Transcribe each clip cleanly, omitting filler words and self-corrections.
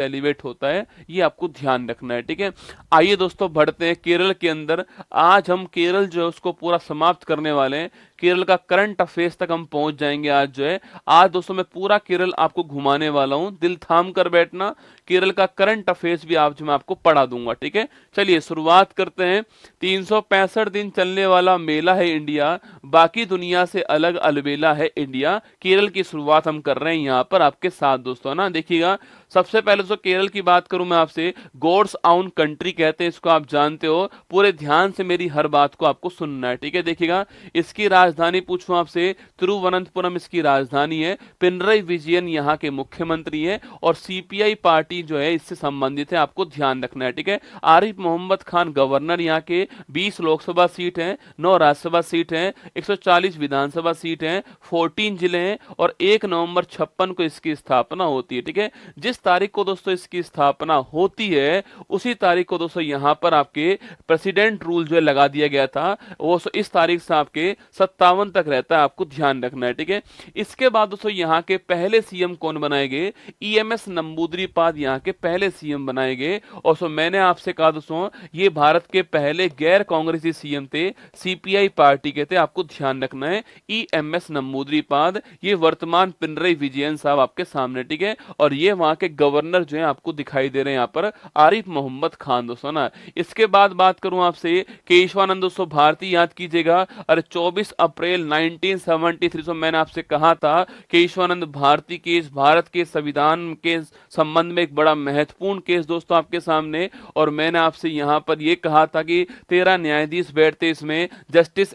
Celebrate होता है, ये आपको ध्यान रखना है, ठीक है। आइए दोस्तों बढ़ते हैं केरल के अंदर। आज हम केरल जो है उसको पूरा समाप्त करने वाले हैं। केरल का करंट अफेयर्स तक हम पहुंच जाएंगे आज जो है। आज दोस्तों मैं पूरा केरल आपको घुमाने वाला हूं, दिल थाम कर बैठना। केरल का करंट अफेयर्स भी आज मैं आपको पढ़ा दूंगा, ठीक है। चलिए शुरुआत करते हैं। 365 दिन चलने वाला मेला है इंडिया, बाकी दुनिया से अलग अलबेला है इंडिया। केरल की शुरुआत हम कर रहे हैं यहाँ पर आपके साथ दोस्तों, ना देखिएगा। सबसे पहले तो केरल की बात करूं मैं आपसे, गॉड्स ओन कंट्री कहते हैं इसको, आप जानते हो। पूरे ध्यान से मेरी हर बात को आपको सुनना है, ठीक है। देखिएगा, इसकी राजधानी पूछूं आपसे, तिरुवनंतपुरम इसकी राजधानी है। पिनरई विजयन यहाँ के मुख्यमंत्री हैं और सीपीआई पार्टी जो है इससे संबंधित है, आपको ध्यान रखना है, ठीक है। आरिफ मोहम्मद खान गवर्नर यहाँ के। 20 लोकसभा सीट हैं, 9 राज्यसभा सीट हैं, 140 विधानसभा सीट हैं, 14 जिले हैं और 1 नवंबर 56 को इसकी स्थापना होती है, ठीक है। जिस तारीख को दोस्तों इसकी स्थापना होती है उसी तारीख को दोस्तों यहाँ पर आपके प्रेसिडेंट रूल जो है लगा दिया गया था, वो इस तारीख से आपके 57 तक रहता है, आपको ध्यान रखना है, ठीक है। इसके बाद दोस्तों यहाँ के पहले सीएम कौन बनाए गए? ईएमएस नंबूदरीपाद यहाँ के पहले सीएम बनाए गए। और सो मैंने आपसे कहा दोस्तों ये भारत के पहले गैर कांग्रेसी सीएम थे, सीपीआई पार्टी के थे, आपको ध्यान रखना है। ईएमएस नंबूदरीपाद, ये वर्तमान पिनरई विजयन साहब आपके सामने, ठीक है। और ये वहां के गवर्नर जो है आपको दिखाई दे रहे हैं यहाँ पर, आरिफ मोहम्मद खान दोस्तों, ना। इसके बाद बात करूं आपसे, केशवानंद दोस्तों भारती याद कीजिएगा। अरे 24 अप्रैल 1973 से मैंने आपसे कहा था केशवानंद भारती केस भारत के संविधान के संबंध में एक बड़ा महत्वपूर्ण केस दोस्तों आपके सामने। और मैंने आपसे यहाँ पर यह कहा था कि 13 न्यायाधीश बैठते इसमें, जस्टिस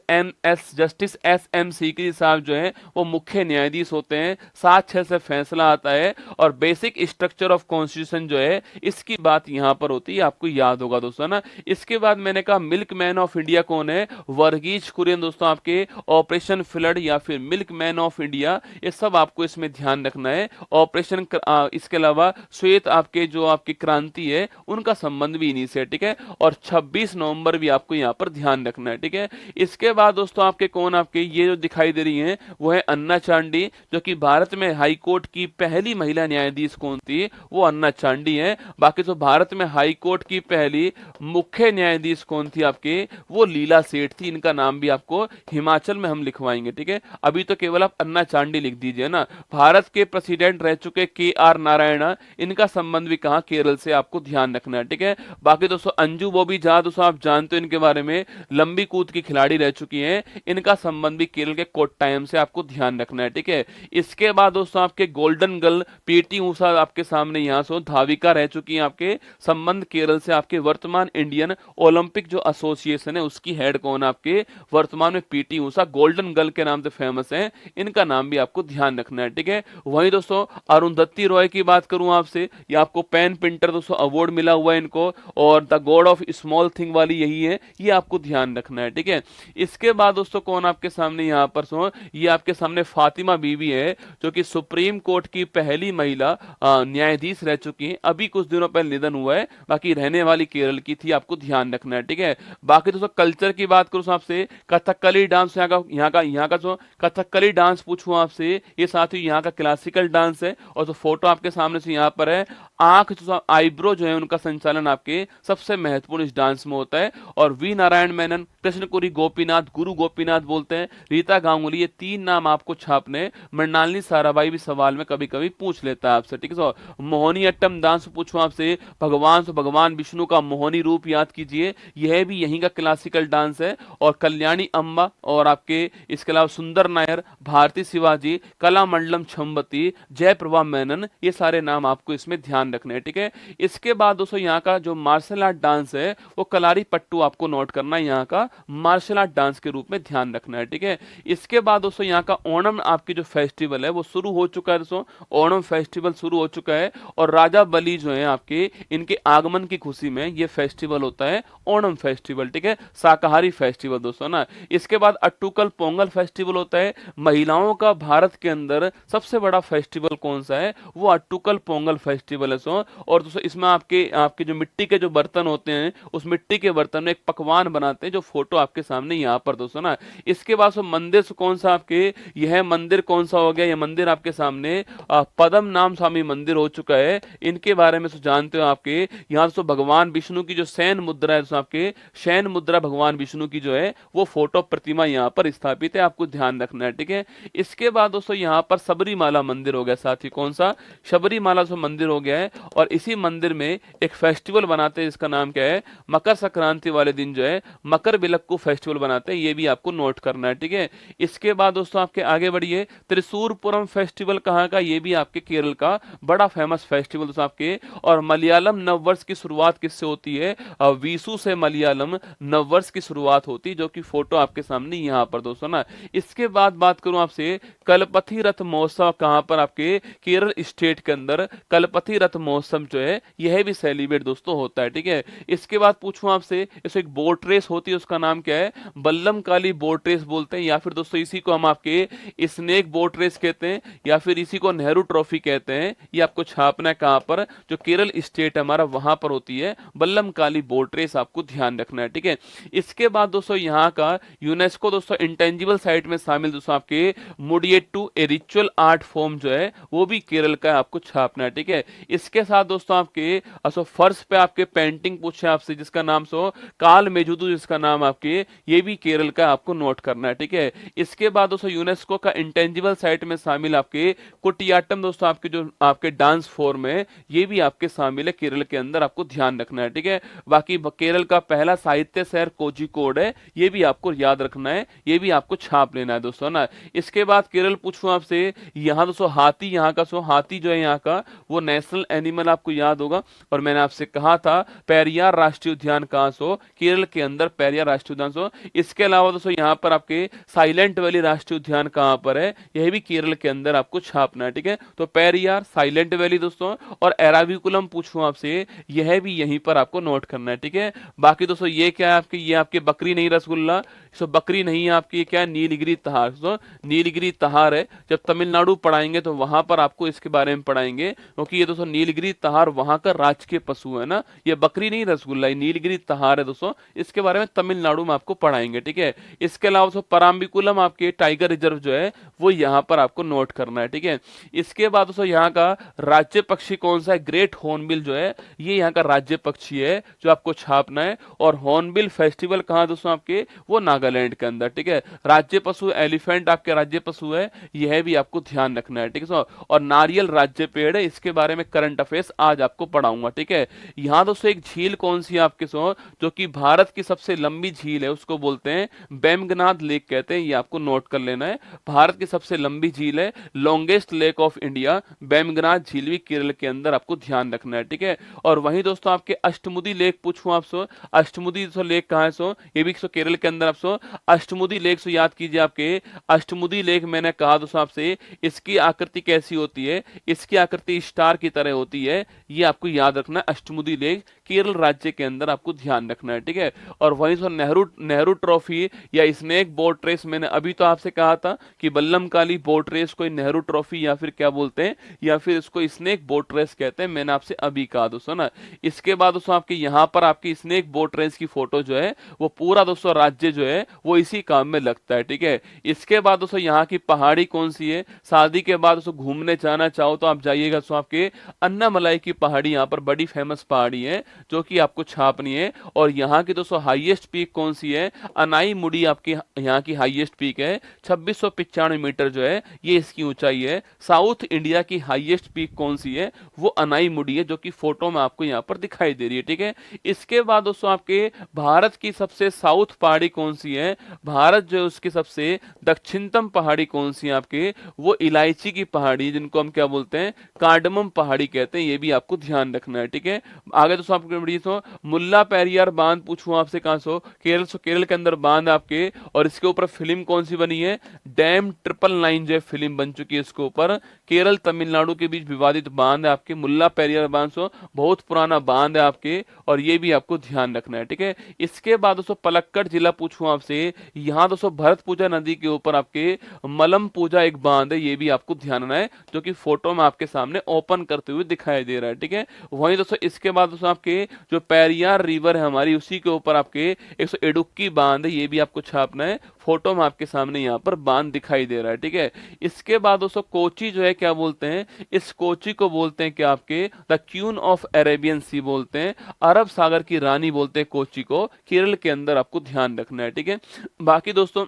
एस एम सीकरी साहब जो है वो मुख्य न्यायाधीश होते हैं। 7-6 से फैसला आता है और बेसिक स्ट्रक्चर ऑफ कॉन्स्टिट्यूशन जो है इसकी बात यहां पर होती है, आपको याद होगा दोस्तों, ना। इसके बाद मैंने कहा मिल्क मैन ऑफ इंडिया कौन है? वर्गीज कुरियन दोस्तों, आपके ऑपरेशन फ्लड या फिर मिल्क मैन ऑफ इंडिया, ये सब आपको इसमें ध्यान रखना है। ऑपरेशन इसके अलावा श्वेत आपके जो आपकी क्रांति है उनका संबंध भी इन्हीं से, ठीक है। और 26 नवंबर भी आपको यहाँ पर ध्यान रखना है, ठीक है। इसके बाद दोस्तों आपके कौन, आपके ये जो दिखाई दे रही है वो है अन्ना चांडी, जो कि भारत में हाई कोर्ट की पहली महिला न्यायाधीश कौन थी? वो अन्ना चांडी है। बाकी तो भारत में हाई कोर्ट की पहली मुख्य न्यायाधीश कौन थी आपके? वो लीला सेठ थी। इनका नाम भी आपको हिमाचल में हम लिखवाएंगे, ठीक है। अभी तो केवल आप अन्ना चांडी लिख दीजिए ना। भारत के प्रेसिडेंट रह चुके KR नारायण, इनका संबंध भी कहां? केरल से, आपको ध्यान रखना है, ठीक है। बाकी दोस्तों अंजू बॉबी झा दोस्तों आप जानते हो इनके बारे में, लंबी कूद की खिलाड़ी रह चुकी हैं, इनका संबंध भी केरल के कोट्टायम से, आपको ध्यान रखना है, ठीक है। इसके बाद दोस्तों आपके गोल्डन गर्ल पीटी ऊषा आपके सामने यहाँ से धाविका रह चुकी हैं, आपके संबंध केरल से। आपके वर्तमान इंडियन ओलंपिक जो एसोसिएशन है उसकी हेड कौन? आपके वर्तमान में पीटी ऊषा, गोल्डन गर्ल के नाम से फेमस है, इनका नाम भी आपको ध्यान रखना है, ठीक है। वहीं दोस्तों अरुंधति रॉय की बात करूं आपसे, ये आपको पेन पिंटर दोस्तों अवार्ड मिला हुआ है इनको, और the God of small thing वाली यही है, ये आपको ध्यान रखना है, ठीक है। इसके बाद दोस्तों कौन आपके सामने यहाँ पर ये आपके सामने फातिमा बीबी है, जो कि सुप्रीम कोर्ट की पहली महिला न्यायाधीश रह चुकी हैं। अभी कुछ दिनों पहले निधन हुआ है, बाकी रहने वाली केरल की थी, आपको ध्यान रखना है, ठीक है। बाकी दोस्तों कल्चर की बात करूं आपसे, कथकली डांस यहाँ का जो कथकली डांस पूछूं आपसे, ये साथ ही यहाँ का क्लासिकल डांस है। और जो फोटो आपके सामने से यहाँ पर है, आंख जो आईब्रो जो है उनका संचालन आपके सबसे महत्वपूर्ण इस डांस में होता है। और वी नारायण मेनन, कृष्णपुरी गोपीनाथ, गुरु गोपीनाथ बोलते हैं, रीता गांगुली, ये 3 नाम आपको छापने। मृणालिनी साराभाई भी सवाल में कभी कभी पूछ लेता है आपसे, ठीक है। मोहिनी अट्टम डांस पूछूं आपसे, भगवान विष्णु का मोहिनी रूप याद कीजिए, यह भी यहीं का क्लासिकल डांस है। और कल्याणी अम्बा और आपके इसके अलावा सुंदर नायर, भारती शिवाजी, कला मंडलम छम्बती, जयप्रभा मेनन, ये सारे नाम आपको इसमें ध्यान रखने हैं, ठीक है। इसके बाद दोस्तों यहाँ का जो मार्शल आर्ट डांस है वो कलारी पट्टू, आपको नोट करना है, यहाँ का मार्शल आर्ट डांस के रूप में ध्यान रखना है, ठीक है। इसके बाद दोस्तों यहाँ का ओणम आपकी जो फेस्टिवल है वो शुरू हो चुका है दोस्तों, ओणम फेस्टिवल शुरू हो चुका है। और राजा बलि जो है आपके, इनके आगमन की खुशी में ये फेस्टिवल होता है ओणम फेस्टिवल, ठीक है, शाकाहारी फेस्टिवल दोस्तों, ना। इसके बाद अट्टुकल पोंगल फेस्टिवल होता है। महिलाओं का भारत के अंदर सबसे बड़ा फेस्टिवल कौन सा है, वो अट्टुकल पोंगल फेस्टिवल है सो। और दोस्तों इसमें आपके आपके जो मिट्टी के जो बर्तन होते हैं, उस मिट्टी के बर्तन में एक पकवान बनाते हैं, जो फोटो आपके सामने यहाँ पर दोस्तों ना। इसके बाद मंदिर से कौन सा आपके, यह मंदिर कौन सा हो गया, यह मंदिर आपके सामने पद्म नाम स्वामी मंदिर हो चुका है। इनके बारे में जानते हो आपके यहाँ दोस्तों भगवान विष्णु की जो शयन मुद्रा है दोस्तों, आपके शयन मुद्रा भगवान विष्णु की जो है वो फोटो प्रतिमा यहाँ पर स्थापित है, आपको ध्यान रखना है, ठीक है। इसके बाद दोस्तों यहाँ पर सबरीमाला मंदिर हो गया साथी, कौन सा, शबरीमाला जो मंदिर हो गया है। और इसी मंदिर में एक फेस्टिवल बनाते हैं, इसका नाम क्या है, मकर संक्रांति वाले दिन जो है मकर विलक्कू फेस्टिवल बनाते हैं, ये भी आपको नोट करना है, ठीक है। इसके बाद दोस्तों आपके आगे बढ़िए, त्रिशूरपुरम फेस्टिवल कहाँ का, ये भी आपके केरल का बड़ा फेमस फेस्टिवल दोस्तों आपके। और मलयालम नववर्ष की शुरुआत किससे होती है, विशु से मलयालम नववर्ष की शुरुआत होती है, जो कि फोटो आपके सामने यहाँ पर दोस्तों ना। इसके बाद बात करूं आपसे, कलपथी रथ महोत्सव कहाँ पर, आपके केरल स्टेट के अंदर कलपथी रथ महोत्सव जो है यह भी सेलिब्रेट दोस्तों होता है, ठीक है। इसके बाद पूछूं आपसे, इसे एक बोट रेस होती है, उसका नाम क्या है, बल्लम काली बोट रेस बोलते हैं, या फिर दोस्तों इसी को हम आपके स्नेक बोट रेस कहते हैं, या फिर इसी को नेहरू ट्रॉफी कहते हैं। ये आपको छापना है कहाँ पर, जो केरल स्टेट हमारा वहां पर होती है बल्लम काली बोट रेस, आपको ध्यान रखना है, ठीक है। इसके बाद दोस्तों यहाँ का यूनेस्को दोस्तों इंटेंजिबल साइट में शामिल दोस्तों आपके मुडियेट्टू ए रिचुअल आर्ट फॉर्म जो है वो भी केरल का है, आपको छापना है, ठीक है। इसके साथ दोस्तों आपके फर्श पे आपके पेंटिंग पूछे आपसे, जिसका नाम सो काल मेजुदू, जिसका नाम आपके, ये भी केरल का आपको नोट करना है, ठीक है। इसके बाद दोस्तों यूनेस्को का इंटेंजिबल साइट में शामिल आपके कुटियाट्टम दोस्तों, आपके जो आपके डांस फॉर्म है, ये भी आपके शामिल है केरल के अंदर, आपको ध्यान रखना है, ठीक है। बाकी केरल का पहला साहित्य शहर कोझिकोड है, ये भी आपको याद रखना है, ये भी आपको छाप लेना है दोस्तों ना। इसके बाद केरल पूछूं आपसे, यहाँ दोस्तों हाथी, यहाँ का हाथी जो है यहाँ का वो नेशनल एनिमल आपको याद होगा। और मैंने आपसे कहा था पेरियार राष्ट्रीय उद्यान कहाँ सो, केरल के अंदर पेरियार राष्ट्रीय उद्यान सो। इसके अलावा दोस्तों यहाँ पर आपके साइलेंट वैली राष्ट्रीय उद्यान कहाँ पर है, यह भी केरल के अंदर आपको छापना है, ठीक है। तो पेरियार, साइलेंट वैली दोस्तों, और एराविकुलम पूछूं आपसे, यह भी यहीं पर आपको नोट करना है, ठीक है। बाकी दोस्तों ये क्या है आपके, ये आपके बकरी नहीं रसगुल्ला, सो बकरी नहीं है आपकी, क्या है, नीलगिरी तहार। तो नीलगिरी तहार है, जब तमिलनाडु पढ़ाएंगे तो वहां पर आपको इसके बारे में पढ़ाएंगे, क्योंकि ये दोस्तों नीलगिरी तहार वहां का राजकीय पशु है ना, ये बकरी नहीं रसगुल्ला, ये नीलगिरी तहार है दोस्तों, इसके बारे में तमिलनाडु में आपको पढ़ाएंगे, ठीक है। इसके अलावा दोस्तों पराम्बिकुलम आपके टाइगर रिजर्व जो है वो यहाँ पर आपको नोट करना है, ठीक है। इसके बाद दोस्तों यहाँ का राज्य पक्षी कौन सा है, ग्रेट हॉर्नबिल जो है ये यहाँ का राज्य पक्षी है, जो आपको छापना है। और हॉर्नबिल फेस्टिवल कहाँ दोस्तों आपके, वो नागालैंड के अंदर, ठीक है। राज्य पशु एलिफेंट आपके राज्य पशु है, यह भी आपको ध्यान रखना है, ठीक है। और नारियल राज्य पेड़ है, इसके बारे में करंट अफेयर्स आज आपको पढ़ाऊंगा, ठीक है। यहाँ दोस्तों एक झील कौन सी है आपके जो कि भारत की सबसे लंबी झील है, उसको बोलते हैं बेमगनाथ लेक कहते हैं, ये आपको नोट कर लेना है। भारत की सबसे लंबी झील है, लॉन्गेस्ट लेक ऑफ इंडिया, बेमगनाथ झील भी केरल के अंदर, आपको ध्यान रखना है, ठीक है। और वहीं दोस्तों आपके अष्टमुदी लेक पूछूं आपसे, अष्टमुदी लेक कहाँ है ये भी केरल के अंदर, आपसे अष्टमुदी लेक से याद कीजिए, आपके अष्टमुदी लेक मैंने कहा दोस्तों आपसे, इसकी आकृति कैसी होती है, इसकी आकृति स्टार की तरह होती है, ये आपको याद रखना है। अष्टमुदी लेक केरल राज्य के अंदर आपको ध्यान रखना है, ठीक है। और वहीं से नेहरू ट्रॉफी या स्नेक बोट रेस, मैंने अभी तो आपसे कहा था कि बल्लम काली बोट रेस को नेहरू ट्रॉफी या फिर क्या बोलते हैं, या फिर इसको स्नेक बोट रेस कहते हैं, मैंने आपसे अभी कहा दोस्तों ना। इसके बाद दोस्तों आपके यहाँ पर आपकी स्नेक बोट रेस की फोटो जो है वो पूरा दोस्तों राज्य जो है वो इसी काम में लगता है, ठीक है। इसके बाद दोस्तों यहाँ की पहाड़ी कौन सी है, शादी के बाद दोस्तों घूमने जाना चाहो तो आप जाइएगा दोस्तों, आपके अन्नामलाई की पहाड़ी यहाँ पर बड़ी फेमस पहाड़ी है, जो कि आपको छापनी है। और यहाँ की दोस्तों हाईएस्ट पीक कौन सी है, अनाई मुड़ी आपकी यहाँ की हाईएस्ट पीक है, 2695 मीटर जो है ये इसकी ऊंचाई है। साउथ इंडिया की हाईएस्ट पीक कौन सी है, वो अनाई मुड़ी है, जो कि फोटो में आपको यहाँ पर दिखाई दे रही है, ठीक है। इसके बाद दोस्तों आपके भारत की सबसे साउथ पहाड़ी कौन सी है, भारत जो है उसकी सबसे दक्षिणतम पहाड़ी कौन सी है आपके, वो इलायची की पहाड़ी, जिनको हम क्या बोलते हैं, कार्डमम पहाड़ी कहते हैं, ये भी आपको ध्यान रखना है, ठीक है। आगे दोस्तों आपके आपके बड़ी सो मुल्ला पेरियार बांध पूछूं आपसे कहाँ सो केरल के अंदर बांध आपके, और इसके ऊपर फिल्म कौन सी बनी है, डैम 999 जो है फिल्म बन चुकी है इसके ऊपर। केरल तमिलनाडु के बीच विवादित बांध है आपके मुल्ला पेरियार बांध, सो बहुत पुराना बांध है आपके, और ये भी आपको ध्यान रखना है, ठीक है। इसके बाद दोस्तों पलक्कड़ जिला पूछूं आपसे, यहाँ दोस्तों भरत पूजा नदी के ऊपर आपके मलम पूजा एक बांध है, ये भी आपको ध्यान रखना है, जो कि फोटो में आपके सामने ओपन करते हुए दिखाई दे रहा है, ठीक है। वहीं दोस्तों इसके बाद दोस्तों आपके जो पेरियार रिवर है हमारी, उसी के ऊपर आपके 100 इडुक्की बांध है, ये भी आपको छापना है, फोटो में आपके सामने यहाँ पर बांध दिखाई दे रहा है, ठीक है। इसके बाद दोस्तों कोची जो है क्या बोलते हैं, इस कोची को बोलते हैं कि आपके द क्वीन ऑफ अरेबियन सी बोलते हैं, अरब सागर की रानी बोलते हैं कोची को, केरल के अंदर आपको ध्यान रखना है, ठीक है। बाकी दोस्तों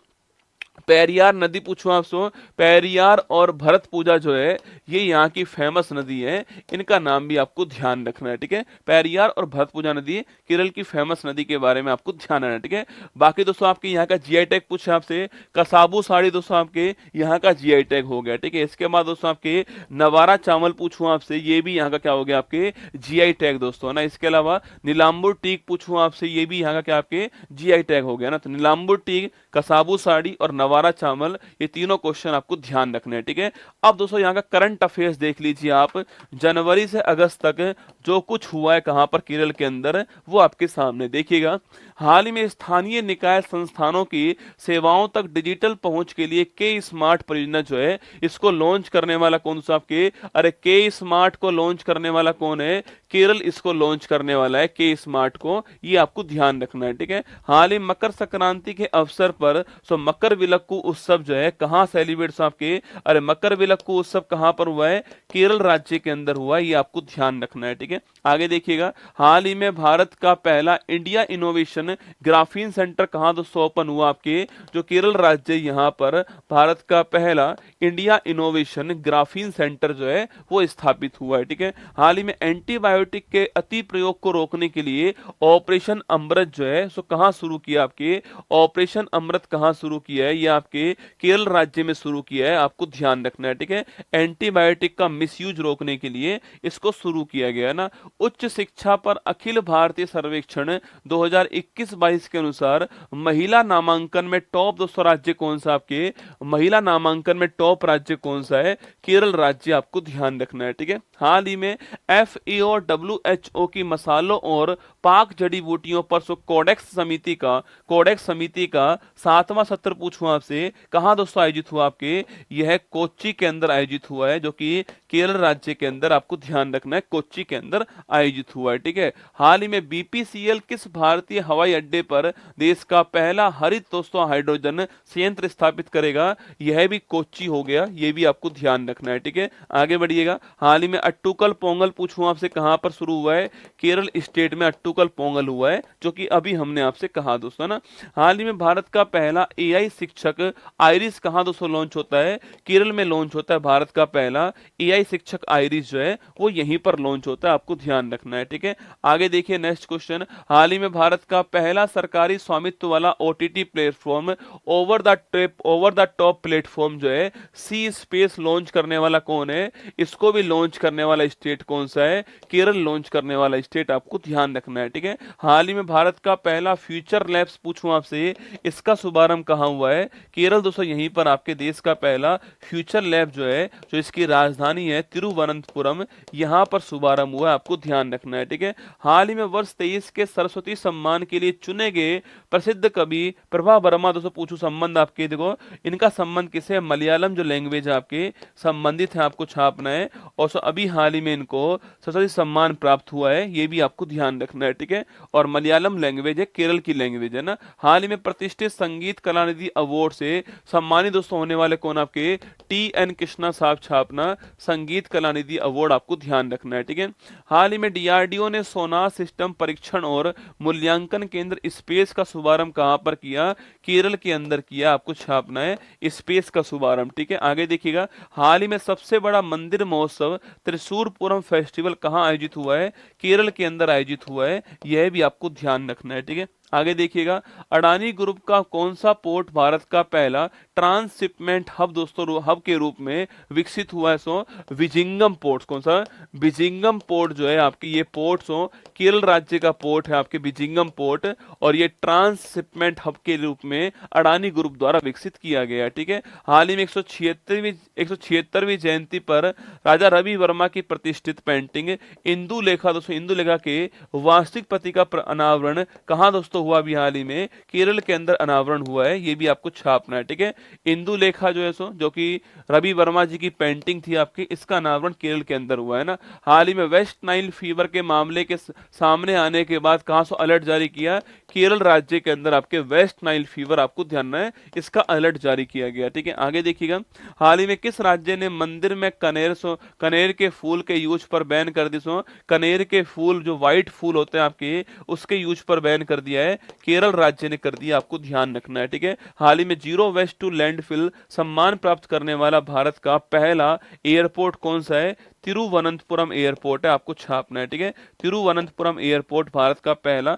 पेरियार नदी पूछूं आपसे, पेरियार और भरत पूजा जो है ये यहाँ की फेमस नदी है, इनका नाम भी आपको ध्यान रखना है, ठीक है। पेरियार और भरत पूजा नदी केरल की फेमस नदी के बारे में आपको ध्यान रखना है, ठीक है। बाकी दोस्तों आपके यहाँ का जीआई टैग पूछे आपसे, कसाबू साड़ी दोस्तों आपके यहाँ का जीआई टैग हो गया, ठीक है। इसके बाद दोस्तों आपके नवारा चावल पूछूं आपसे, ये भी यहाँ का क्या हो गया आपके जीआई टैग दोस्तों, है ना। इसके अलावा नीलांबुर टीक पूछूं आपसे, ये भी यहाँ का क्या आपके जीआई टैग हो गया ना। तो नीलांबुर टीक, कसाबू साड़ी और नवारा चावल, ये तीनों क्वेश्चन आपको ध्यान रखने हैं, ठीक है। अब दोस्तों यहाँ का करंट अफेयर्स देख लीजिए आप, जनवरी से अगस्त तक जो कुछ हुआ है कहां पर केरल के अंदर, वो आपके सामने देखिएगा। हाल ही में स्थानीय निकाय संस्थानों की सेवाओं तक डिजिटल पहुंच के लिए के स्मार्ट परियोजना जो है, इसको लॉन्च करने वाला कौन सा आपके, अरे के स्मार्ट को लॉन्च करने वाला कौन है, केरल इसको लॉन्च करने वाला है के स्मार्ट को, ये आपको ध्यान रखना है, ठीक है। हाल ही मकर संक्रांति के अवसर पर मकर विलक्कू उत्सव जो है कहां सेलिब्रेट आपके, अरे मकर विलक्कू उत्सव कहां पर हुआ है, केरल राज्य के अंदर हुआ है, ये आपको ध्यान रखना है, ठीक है। आगे देखिएगा, हाल ही में भारत का पहला इंडिया इनोवेशन ग्राफीन सेंटर कहां दोस्तों ओपन हुआ आपके, जो केरल राज्य, यहां पर भारत का पहला इंडिया इनोवेशन ग्राफीन सेंटर जो है वो स्थापित हुआ है, ठीक है। हाल ही में एंटीबायोटिक के अति प्रयोग को रोकने के लिए ऑपरेशन अमृत जो है सो कहां शुरू किया आपके, ऑपरेशन अमृत कहां शुरू किया है, ये आपके केरल राज्य में शुरू किया है, आपको ध्यान रखना है, ठीक है। एंटीबायोटिक का मिसयूज रोकने के लिए इसको शुरू किया गया है ना। उच्च शिक्षा पर अखिल भारतीय सर्वेक्षण 2021-22 के अनुसार महिला नामांकन में टॉप दोस्तों राज्य कौन सा आपके, महिला नामांकन में टॉप राज्य कौन सा है, केरल राज्य, आपको ध्यान रखना है, ठीक है। हाल ही में FAO और WHO की मसालों और पाक जड़ी बूटियों पर कोडेक्स समिति का 7वां सत्र पूछूं आपसे, कहां दोस्तों आयोजित हुआ आपके, यह कोच्चि के अंदर आयोजित हुआ है, जो कि केरल राज्य के अंदर, आपको ध्यान रखना है, कोच्चि के अंदर आयोजित हुआ है, ठीक है। हाल ही में BPCL किस भारतीय हवाई अड्डे पर देश का पहला हरित दोस्तों हाइड्रोजन संयंत्र स्थापित करेगा, यह भी कोच्चि हो गया, ये भी आपको ध्यान रखना है, ठीक है। आगे बढ़िएगा, हाल ही में अट्टुकल पोंगल पूछूं आपसे कहां पर शुरू हुआ है, केरल स्टेट में अट्टुकल पोंगल हुआ है, जो कि अभी हमने आपसे कहा दोस्तों ना। हाल ही में भारत का पहला AI शिक्षक आइरिस कहां दोस्तों लॉन्च होता है, केरल में लॉन्च होता है, भारत का पहला AI शिक्षक आइरिस जो है वो यहीं पर लॉन्च होता है, आपको ध्यान रखना है, ठीक है। आगे देखिए नेक्स्ट क्वेश्चन, हाल ही में भारत का पहला सरकारी स्वामित्व वाला OTT platform over the top platform जो है सी स्पेस लॉन्च करने वाला कौन है, इसको भी लॉन्च करने वाला स्टेट कौन सा है, केरल लॉन्च करने वाला स्टेट, आपको ध्यान रखना है, ठीक है। हाल ही में भारत का पहला फ्यूचर लैब्स पूछूं आपसे, इसका शुभारंभ कहां हुआ है, केरल दोस्तों, यहीं पर आपके देश का पहला फ्यूचर लैब जो है, जो इसकी राजधानी है तिरुवनंतपुरम, यहां पर शुभारंभ हुआ है, आपको ध्यान रखना है, ठीक है। हाल ही में वर्ष 23 के सरस्वती सम्मान के लिए चुने गए प्रसिद्ध कवि प्रभा वर्मा दोस्तों पूछूं संबंध आपके, देखो इनका संबंध किसे, मलयालम जो लैंग्वेज आपके संबंधित है, आपको छापना है, और अभी हाल ही में इनको सरस्वती सम्मान प्राप्त हुआ है, ये भी आपको ध्यान रखना है, ठीक है। और मलयालम लैंग्वेज है, केरल की लैंग्वेज है ना। हाल ही में प्रतिष्ठित संगीत कलानिधि अवार्ड से सम्मानित दोस्तों होने वाले कौन आपके, TN कृष्णा साहब, छापना संगीत कलानिधि अवार्ड, आपको ध्यान रखना है, ठीक है। हाल ही में DRDO ने सोनार सिस्टम परीक्षण और मूल्यांकन केंद्र स्पेस का शुभारंभ कहां पर किया, केरल के अंदर किया, आपको छापना है स्पेस का शुभारंभ, ठीक है। आगे देखिएगा, हाल ही में सबसे बड़ा मंदिर महोत्सव त्रिशूरपुरम फेस्टिवल कहां आयोजित हुआ है, केरल के अंदर आयोजित हुआ है, यह भी आपको ध्यान रखना है, ठीक है। आगे देखिएगा, अडानी ग्रुप का कौन सा पोर्ट भारत का पहला ट्रांसशिपमेंट हब दोस्तों हब के रूप में विकसित हुआ है? सो विजिंगम पोर्ट। कौन सा? विजिंगम पोर्ट जो है आपकी, ये पोर्ट सो केरल राज्य का पोर्ट है आपके विजिंगम पोर्ट, और ये ट्रांसशिपमेंट हब के रूप में अडानी ग्रुप द्वारा विकसित किया गया है। ठीक है, हाल ही में 176वीं जयंती पर राजा रवि वर्मा की प्रतिष्ठित पेंटिंग इंदु लेखा दोस्तों, इंदु लेखा के वास्तविक प्रति का अनावरण कहाँ दोस्तों हुआ? अभी हाल ही में केरल के अंदर अनावरण हुआ है, ये भी आपको छापना है। ठीक है, इंदु लेखा जो है सो जो कि रवि वर्मा जी की पेंटिंग थी आपकी, इसका अनावरण केरल के अंदर हुआ है ना। हाल ही में वेस्ट नाइल फीवर के मामले के सामने आने के बाद कहाँ से अलर्ट जारी किया? केरल राज्य के अंदर आपके वेस्ट नाइल फीवर, आपको ध्यान है, इसका अलर्ट जारी किया गया। ठीक है, आगे देखिएगा, हाल ही में किस राज्य ने मंदिर में कनेर के फूल के यूज पर बैन कर दी? सो कनेर के फूल जो व्हाइट फूल होते हैं आपके, उसके यूज पर बैन कर दिया है, केरल राज्य ने कर दिया, आपको ध्यान रखना है। ठीक है, हाल ही में जीरो वेस्ट टू लैंडफिल सम्मान प्राप्त करने वाला भारत का पहला एयरपोर्ट कौन सा है? तिरुवनंतपुरम एयरपोर्ट है, आपको छापना है। ठीक है, तिरुवनंतपुरम एयरपोर्ट भारत का पहला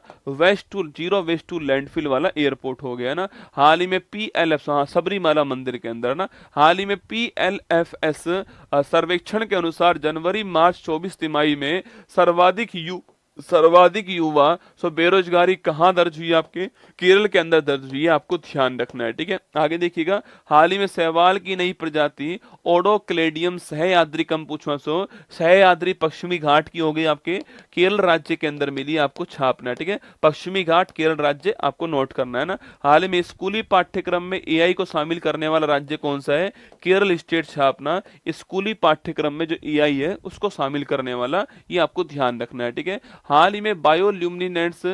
जीरो वेस्ट टू लैंडफिल वाला एयरपोर्ट हो गया ना। हाल ही में PLF, हाँ, सबरीमाला मंदिर के अंदर ना, हाल ही में PLFS सर्वेक्षण के अनुसार जनवरी मार्च 24 तिमाही में सर्वाधिक युवा बेरोजगारी कहाँ दर्ज हुई? आपके केरल के अंदर दर्ज हुई है, आपको ध्यान रखना है। ठीक है, आगे देखिएगा, हाल ही में शैवाल की नई प्रजाति ओडोक्लेडियम सहयाद्रिकम पूछवा सहयाद्री पश्चिमी घाट की हो गई, आपके केरल राज्य के अंदर मिली, आपको छापना है। ठीक है, पश्चिमी घाट केरल राज्य, आपको नोट करना है ना। हाल ही में स्कूली पाठ्यक्रम में AI को शामिल करने वाला राज्य कौन सा है? केरल स्टेट, छापना। स्कूली पाठ्यक्रम में जो AI है उसको शामिल करने वाला, ये आपको ध्यान रखना है। ठीक है, हाल ही में बायोल्यूमिनेंट्स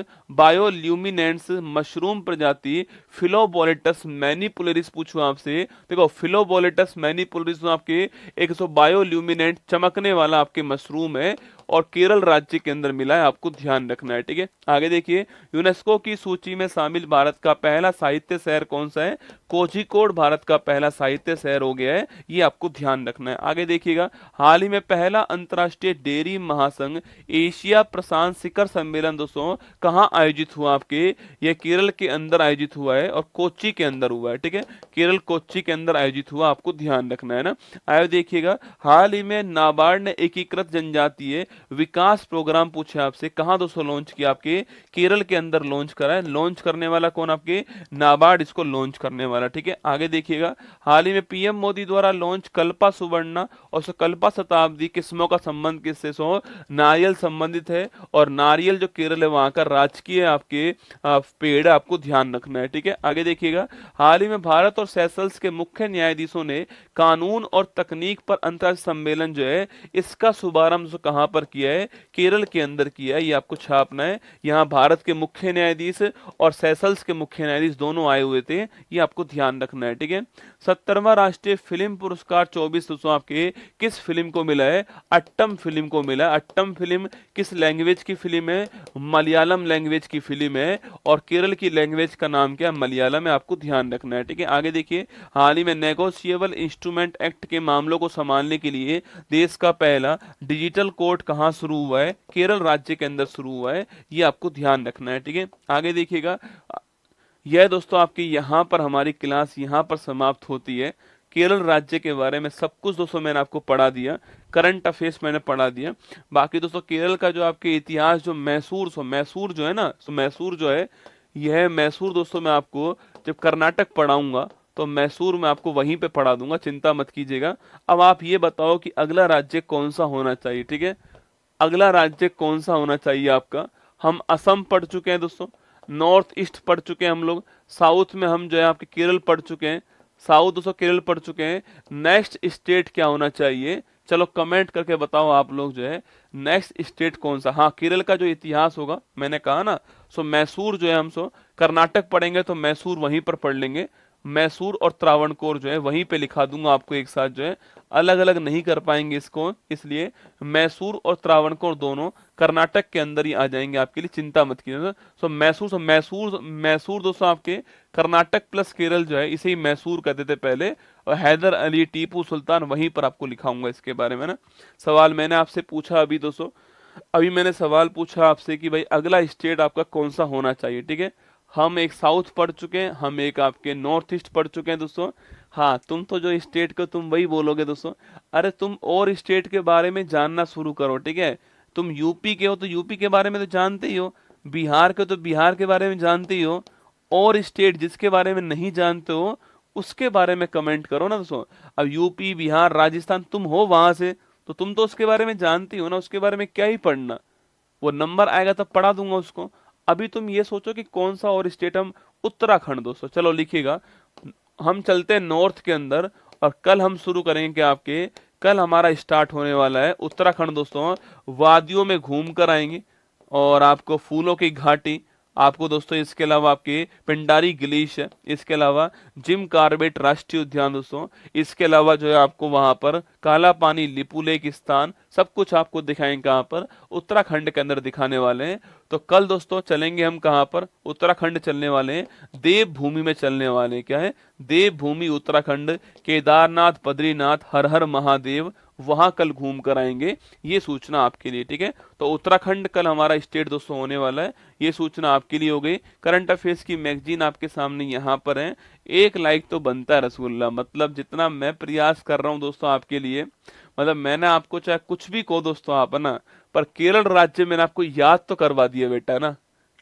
मशरूम प्रजाति फिलोबोलेटस मैनिपुलरिस पूछूं आपसे, देखो फिलोबोलेटस मैनिपुलरिस आपके एक बायोल्यूमिनेंट चमकने वाला आपके मशरूम है, और केरल राज्य के अंदर मिला है, आपको ध्यान रखना है। ठीक है, आगे देखिए, यूनेस्को की सूची में शामिल भारत का पहला साहित्य शहर कौन सा है? कोझिकोड भारत का पहला साहित्य शहर हो गया है, ये आपको ध्यान रखना है। आगे देखिएगा, हाल ही में पहला अंतर्राष्ट्रीय डेयरी महासंघ एशिया प्रशांत शिखर सम्मेलन दोस्तों कहाँ आयोजित हुआ? आपके ये केरल के अंदर आयोजित हुआ है, और कोच्चि के अंदर हुआ है। ठीक है, केरल कोच्चि के अंदर आयोजित हुआ, आपको ध्यान रखना है ना। आगे देखिएगा, हाल ही में नाबार्ड ने एकीकृत जनजातीय विकास प्रोग्राम पूछे आपसे, कहां दोस्तों लॉन्च किया? आपके केरल के अंदर लॉन्च करा है, लॉन्च करने वाला कौन? आपके नाबार्ड इसको लॉन्च करने वाला। ठीक है, आगे देखिएगा, हाल ही में PM मोदी द्वारा लॉन्च कल्पा सुवर्णा और कल्पा शताब्दी किस्मों का संबंध किससे? नारियल संबंधित है, और नारियल जो केरल है वहां का राजकीय आपके पेड़, आपको ध्यान रखना है। ठीक है, आगे देखिएगा, हाल ही में भारत और सेशल्स के मुख्य न्यायाधीशों ने कानून और तकनीक पर अंतर्राष्ट्रीय सम्मेलन जो है इसका शुभारंभ कहां पर किया है? केरल के अंदर किया है, ये आपको छापना है। यहाँ भारत के मुख्य न्यायाधीश और सेशल्स के मुख्य न्यायाधीश दोनों आए हुए थे, ये आपको ध्यान रखना है। ठीक है, 70वां राष्ट्रीय फिल्म पुरस्कार 24 दोस्तों आपके किस फिल्म को मिला है? अट्टम फिल्म को मिला। अट्टम फिल्म किस लैंग्वेज की फिल्म है? मलयालम लैंग्वेज की फिल्म है, और केरल की लैंग्वेज का नाम क्या? मलयालम है, आपको ध्यान रखना है। ठीक है, आगे देखिए, हाल ही में नेगोशिएबल इंस्ट्रूमेंट एक्ट के मामलों को संभालने के लिए देश का पहला डिजिटल कोर्ट कहां शुरू हुआ है? केरल राज्य के अंदर शुरू हुआ है, ये आपको ध्यान रखना है। ठीक है, आगे देखिएगा, यह दोस्तों आपकी यहाँ पर हमारी क्लास यहाँ पर समाप्त होती है। केरल राज्य के बारे में सब कुछ दोस्तों मैंने आपको पढ़ा दिया, करंट अफेयर्स मैंने पढ़ा दिया। बाकी दोस्तों केरल का जो आपके इतिहास जो मैसूर जो है ना, मैसूर जो है, यह मैसूर दोस्तों मैं आपको जब कर्नाटक पढ़ाऊंगा तो मैसूर में आपको वहीं पे पढ़ा दूंगा, चिंता मत कीजिएगा। अब आप ये बताओ कि अगला राज्य कौन सा होना चाहिए? ठीक है, अगला राज्य कौन सा होना चाहिए आपका? हम असम पढ़ चुके हैं दोस्तों, नॉर्थ ईस्ट पढ़ चुके हैं हम लोग, साउथ में हम जो है आपके केरल पढ़ चुके हैं, साउथ दोस्तों केरल पढ़ चुके हैं। नेक्स्ट स्टेट क्या होना चाहिए? चलो कमेंट करके बताओ आप लोग जो है नेक्स्ट स्टेट कौन सा। हाँ, केरल का जो इतिहास होगा मैंने कहा ना, मैसूर जो है हम कर्नाटक पढ़ेंगे तो मैसूर वहीं पर पढ़ लेंगे, मैसूर और त्रावणकोर जो है वहीं पे लिखा दूंगा आपको एक साथ, जो है अलग अलग नहीं कर पाएंगे इसको, इसलिए मैसूर और त्रावणकोर दोनों कर्नाटक के अंदर ही आ जाएंगे आपके लिए, चिंता मत कीजिए। मैसूर दोस्तों आपके कर्नाटक प्लस केरल जो है इसे ही मैसूर कहते थे पहले, और हैदर अली टीपू सुल्तान वहीं पर आपको लिखाऊंगा इसके बारे में ना। सवाल मैंने आपसे पूछा अभी दोस्तों, अभी मैंने सवाल पूछा आपसे कि भाई अगला स्टेट आपका कौन सा होना चाहिए, ठीक है। हम एक साउथ पढ़ चुके हैं, हम एक आपके नॉर्थ ईस्ट पढ़ चुके हैं दोस्तों। हाँ, तुम तो जो स्टेट को तुम वही बोलोगे दोस्तों। अरे तुम और स्टेट के बारे में जानना शुरू करो, ठीक है। तुम यूपी के हो तो यूपी के बारे में तो जानते ही हो, बिहार के तो बिहार के बारे में जानते ही हो, और स्टेट जिसके बारे में नहीं जानते हो उसके बारे में कमेंट करो ना दोस्तों। अब यूपी, बिहार, राजस्थान तुम हो वहां से, तो तुम तो उसके बारे में जानती हो ना, उसके बारे में क्या ही पढ़ना। वो नंबर आएगा तब पढ़ा दूंगा उसको। अभी तुम ये सोचो कि कौन सा और स्टेट। हम उत्तराखंड दोस्तों, चलो लिखिएगा। हम चलते हैं नॉर्थ के अंदर, और कल हम शुरू करेंगे कि आपके, कल हमारा स्टार्ट होने वाला है उत्तराखंड दोस्तों। वादियों में घूम कर आएंगे, और आपको फूलों की घाटी, आपको दोस्तों इसके अलावा आपके पिंडारी ग्लेशियर, इसके अलावा जिम कार्बेट राष्ट्रीय उद्यान दोस्तों, इसके अलावा जो है आपको वहां पर काला पानी लिपुलेख स्थान, सब कुछ आपको दिखाएंगे कहाँ पर, उत्तराखंड के अंदर दिखाने वाले हैं। तो कल दोस्तों चलेंगे हम कहाँ पर, उत्तराखंड चलने वाले हैं, देवभूमि में चलने वाले हैं। क्या है? देवभूमि उत्तराखंड, केदारनाथ, बद्रीनाथ, हर हर महादेव, वहां कल घूम कर आएंगे। ये सूचना आपके लिए, ठीक है। तो उत्तराखंड कल हमारा स्टेट दोस्तों होने वाला है, ये सूचना आपके लिए हो गई। करंट अफेयर्स की मैगजीन आपके सामने यहाँ पर है। एक लाइक तो बनता है रसगुल्ला, मतलब जितना मैं प्रयास कर रहा हूँ दोस्तों आपके लिए, मतलब मैंने आपको चाहे कुछ भी कहो दोस्तों आप, है ना, पर केरल राज्य मैंने आपको याद तो करवा दिया बेटा ना।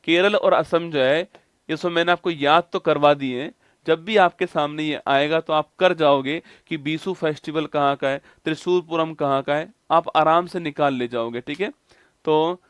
केरल और असम जो है, ये सब मैंने आपको याद तो करवा दिए। जब भी आपके सामने ये आएगा तो आप कर जाओगे कि बीसू फेस्टिवल कहाँ का है, त्रिशूलपुरम कहाँ का है, आप आराम से निकाल ले जाओगे, ठीक है। तो